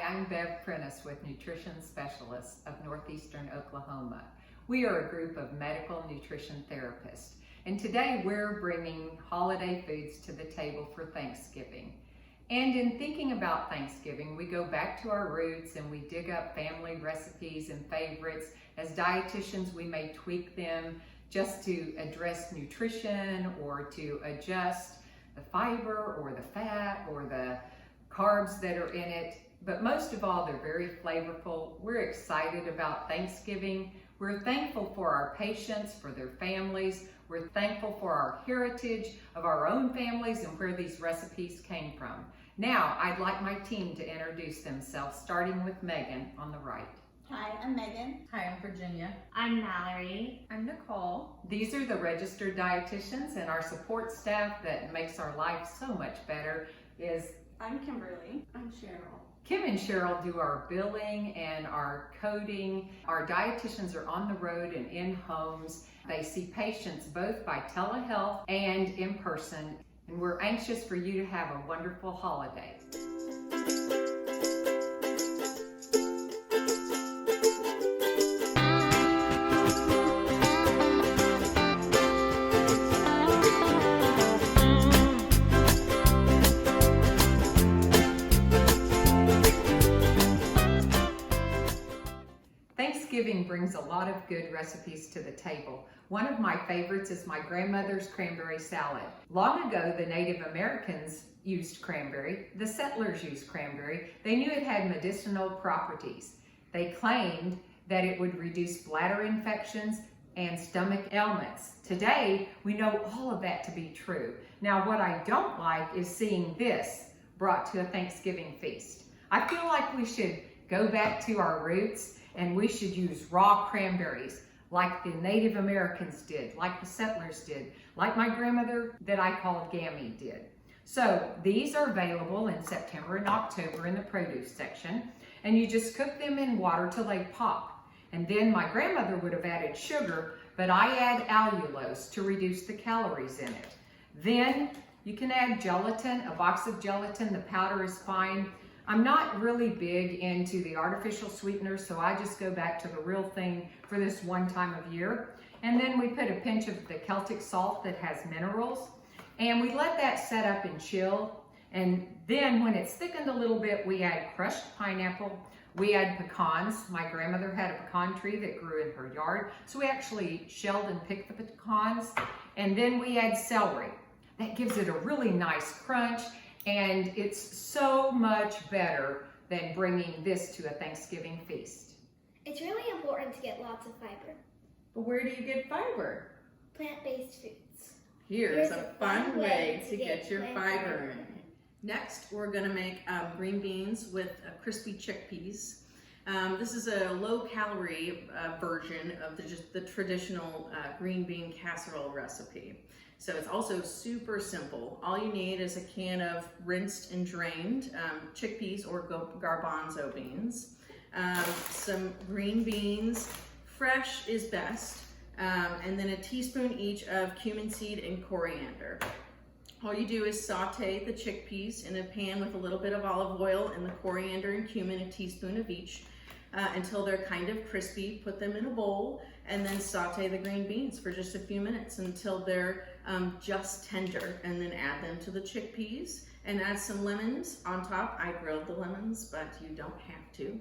I'm Bev Prentice with Nutrition Specialists of Northeastern Oklahoma. We are a group of medical nutrition therapists, and today we're bringing holiday foods to the table for Thanksgiving. And in thinking about Thanksgiving, we go back to our roots and we dig up family recipes and favorites. As dietitians, we may tweak them just to address nutrition or to adjust the fiber or the fat or the carbs that are in it. But most of all, they're very flavorful. We're excited about Thanksgiving. We're thankful for our patients, for their families. We're thankful for our heritage of our own families and where these recipes came from. Now, I'd like my team to introduce themselves, starting with Megan on the right. Hi, I'm Megan. Hi, I'm Virginia. I'm Mallory. I'm Nicole. These are the registered dietitians, and our support staff that makes our life so much better is I'm Kimberly. I'm Cheryl. Kim and Cheryl do our billing and our coding. Our dietitians are on the road and in homes. They see patients both by telehealth and in person, and we're anxious for you to have a wonderful holiday. Thanksgiving brings a lot of good recipes to the table. One of my favorites is my grandmother's cranberry salad. Long ago, the Native Americans used cranberry. The settlers used cranberry. They knew it had medicinal properties. They claimed that it would reduce bladder infections and stomach ailments. Today, we know all of that to be true. Now, what I don't like is seeing this brought to a Thanksgiving feast. I feel like we should go back to our roots and we should use raw cranberries like the Native Americans did, like the settlers did, like my grandmother that I called Gammy did. So these are available in September and October in the produce section, and you just cook them in water till they pop. And then my grandmother would have added sugar, but I add allulose to reduce the calories in it. Then you can add gelatin, a box of gelatin. The powder is fine. I'm not really big into the artificial sweeteners, so I just go back to the real thing for this one time of year. And then we put a pinch of the Celtic salt that has minerals, and we let that set up and chill. And then when it's thickened a little bit, we add crushed pineapple, we add pecans. My grandmother had a pecan tree that grew in her yard, so we actually shelled and picked the pecans. And then we add celery. That gives it a really nice crunch. And it's so much better than bringing this to a Thanksgiving feast. It's really important to get lots of fiber. But where do you get fiber? Plant-based foods. Here's a fun way to get your fiber in. Next, we're going to make green beans with crispy chickpeas. This is a low-calorie version of the traditional green bean casserole recipe. So it's also super simple. All you need is a can of rinsed and drained chickpeas or garbanzo beans, some green beans, fresh is best, and then a teaspoon each of cumin seed and coriander. All you do is saute the chickpeas in a pan with a little bit of olive oil and the coriander and cumin, a teaspoon of each, until they're kind of crispy. Put them in a bowl and then saute the green beans for just a few minutes until they're just tender, and then add them to the chickpeas and add some lemons on top. I grilled the lemons, but you don't have to.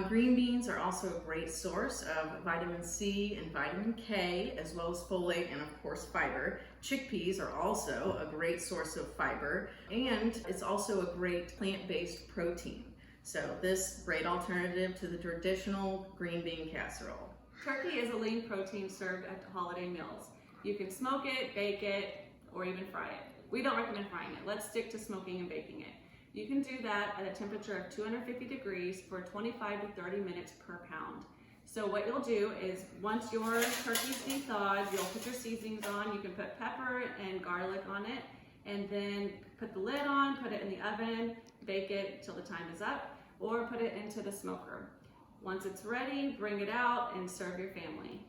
Green beans are also a great source of vitamin C and vitamin K, as well as folate and of course fiber. Chickpeas are also a great source of fiber, and it's also a great plant-based protein. So this great alternative to the traditional green bean casserole. Turkey is a lean protein served at holiday meals. You can smoke it, bake it, or even fry it. We don't recommend frying it. Let's stick to smoking and baking it. You can do that at a temperature of 250 degrees for 25 to 30 minutes per pound. So what you'll do is once your turkey's de-thawed, you'll put your seasonings on. You can put pepper and garlic on it, and then put the lid on, put it in the oven, bake it till the time is up, or put it into the smoker. Once it's ready, bring it out and serve your family.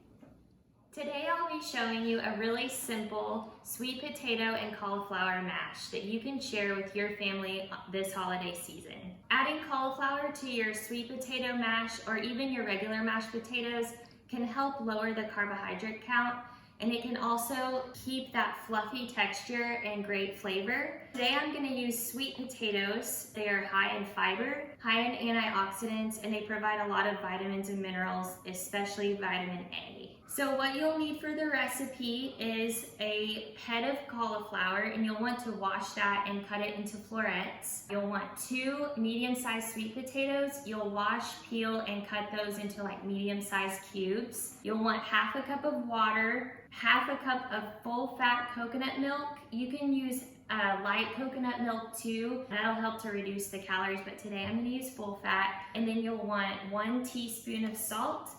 Today I'll be showing you a really simple sweet potato and cauliflower mash that you can share with your family this holiday season. Adding cauliflower to your sweet potato mash or even your regular mashed potatoes can help lower the carbohydrate count, and it can also keep that fluffy texture and great flavor. Today I'm going to use sweet potatoes. They are high in fiber, high in antioxidants, and they provide a lot of vitamins and minerals, especially vitamin A. So what you'll need for the recipe is a head of cauliflower, and you'll want to wash that and cut it into florets. You'll want 2 medium-sized sweet potatoes. You'll wash, peel, and cut those into like medium-sized cubes. You'll want half a cup of water, half a cup of full-fat coconut milk. You can use light coconut milk too. That'll help to reduce the calories, but today I'm gonna use full fat. And then you'll want 1 teaspoon of salt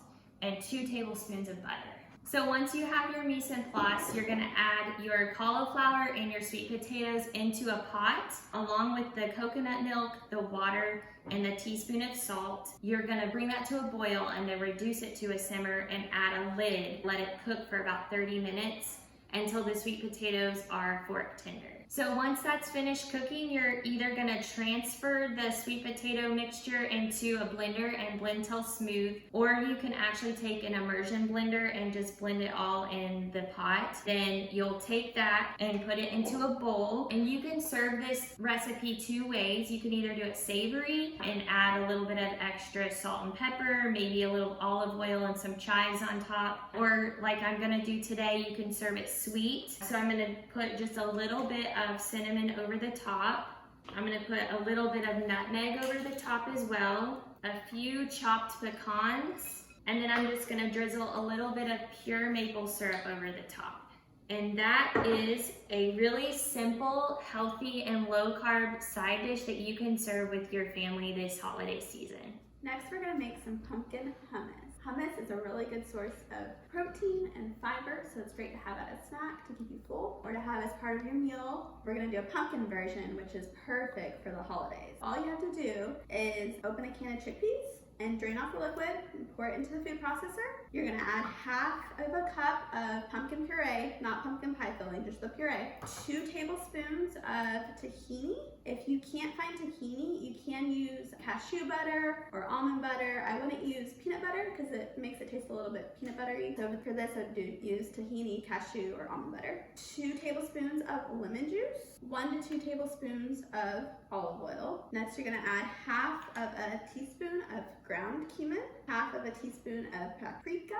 and 2 tablespoons of butter. So once you have your mise en place, you're gonna add your cauliflower and your sweet potatoes into a pot, along with the coconut milk, the water, and the teaspoon of salt. You're gonna bring that to a boil and then reduce it to a simmer and add a lid. Let it cook for about 30 minutes until the sweet potatoes are fork tender. So once that's finished cooking, you're either gonna transfer the sweet potato mixture into a blender and blend till smooth, or you can actually take an immersion blender and just blend it all in the pot. Then you'll take that and put it into a bowl, and you can serve this recipe 2 ways. You can either do it savory and add a little bit of extra salt and pepper, maybe a little olive oil and some chives on top, or like I'm gonna do today, you can serve it sweet. So I'm gonna put just a little bit of cinnamon over the top. I'm gonna put a little bit of nutmeg over the top as well, a few chopped pecans, and then I'm just gonna drizzle a little bit of pure maple syrup over the top. And that is a really simple, healthy, and low-carb side dish that you can serve with your family this holiday season. Next, we're gonna make some pumpkin hummus. Hummus is a really good source of protein and fiber, so it's great to have at a snack to keep you full or to have as part of your meal. We're gonna do a pumpkin version, which is perfect for the holidays. All you have to do is open a can of chickpeas and drain off the liquid and pour it into the food processor. You're gonna add half of a cup of pumpkin puree, not pumpkin pie filling, just the puree. 2 tablespoons of tahini. If you can't find tahini, you can use cashew butter or almond butter. I wouldn't use peanut butter because it makes it taste a little bit peanut buttery. So for this, I would use tahini, cashew, or almond butter. 2 tablespoons of lemon juice. 1 to 2 tablespoons of olive oil. Next, you're gonna add half of a teaspoon of ground cumin, half of a teaspoon of paprika,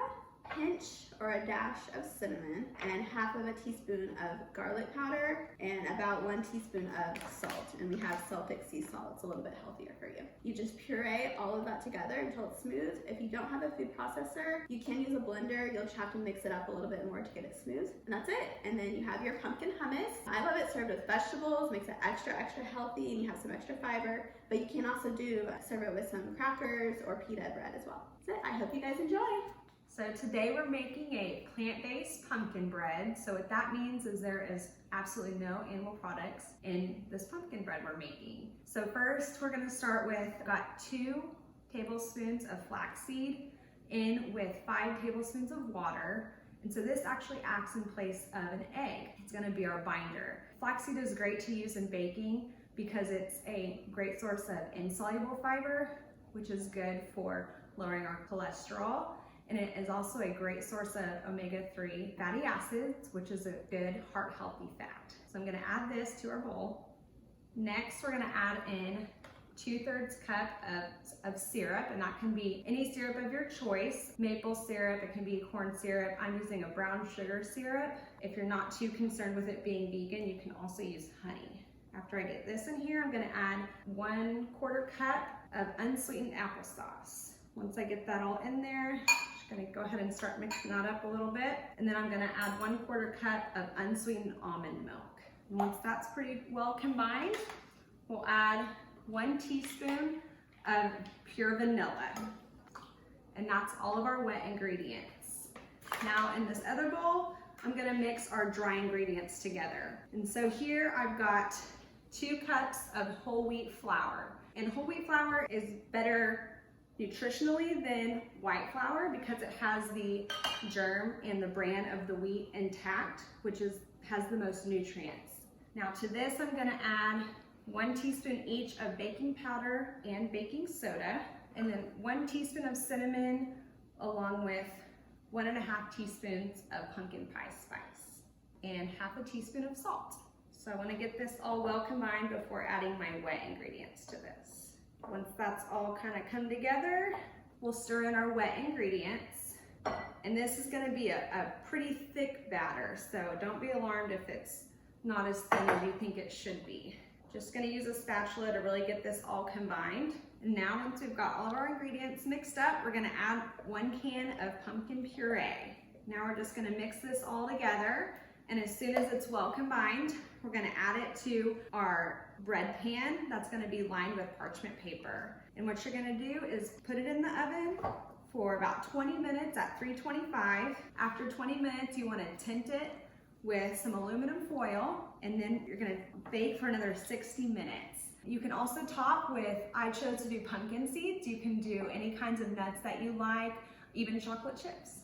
pinch or a dash of cinnamon, and half of a teaspoon of garlic powder, and about 1 teaspoon of salt. And we have Celtic sea salt. It's a little bit healthier for you. You just puree all of that together until it's smooth. If you don't have a food processor, you can use a blender. You'll just have to mix it up a little bit more to get it smooth. And that's it. And then you have your pumpkin hummus. I love it served with vegetables, makes it extra healthy, and you have some extra fiber. But you can also serve it with some crackers or pita bread as well. That's it. I hope you guys enjoy. So today we're making a plant-based pumpkin bread. So what that means is there is absolutely no animal products in this pumpkin bread we're making. So first we're gonna start with, got 2 tablespoons of flaxseed in with 5 tablespoons of water. And so this actually acts in place of an egg. It's gonna be our binder. Flaxseed is great to use in baking because it's a great source of insoluble fiber, which is good for lowering our cholesterol. And it is also a great source of omega-3 fatty acids, which is a good heart-healthy fat. So I'm gonna add this to our bowl. Next, we're gonna add in 2/3 cup of syrup, and that can be any syrup of your choice. Maple syrup, it can be corn syrup. I'm using a brown sugar syrup. If you're not too concerned with it being vegan, you can also use honey. After I get this in here, I'm gonna add 1/4 cup of unsweetened applesauce. Once I get that all in there, gonna go ahead and start mixing that up a little bit. And then I'm gonna add 1/4 cup of unsweetened almond milk. And once that's pretty well combined, we'll add 1 teaspoon of pure vanilla. And that's all of our wet ingredients. Now in this other bowl, I'm gonna mix our dry ingredients together. And so here I've got 2 cups of whole wheat flour. And whole wheat flour is better nutritionally than white flour because it has the germ and the bran of the wheat intact, which has the most nutrients. Now to this, I'm gonna add 1 teaspoon each of baking powder and baking soda, and then 1 teaspoon of cinnamon, along with 1.5 teaspoons of pumpkin pie spice, and 1/2 teaspoon of salt. So I wanna get this all well combined before adding my wet ingredients to this. Once that's all kind of come together, we'll stir in our wet ingredients. And this is gonna be a pretty thick batter, so don't be alarmed if it's not as thin as you think it should be. Just gonna use a spatula to really get this all combined. And now once we've got all of our ingredients mixed up, we're gonna add 1 can of pumpkin puree. Now we're just gonna mix this all together, and as soon as it's well combined, we're gonna add it to our bread pan that's gonna be lined with parchment paper. And what you're gonna do is put it in the oven for about 20 minutes at 325. After 20 minutes, you wanna tint it with some aluminum foil, and then you're gonna bake for another 60 minutes. You can also top with, I chose to do pumpkin seeds. You can do any kinds of nuts that you like, even chocolate chips.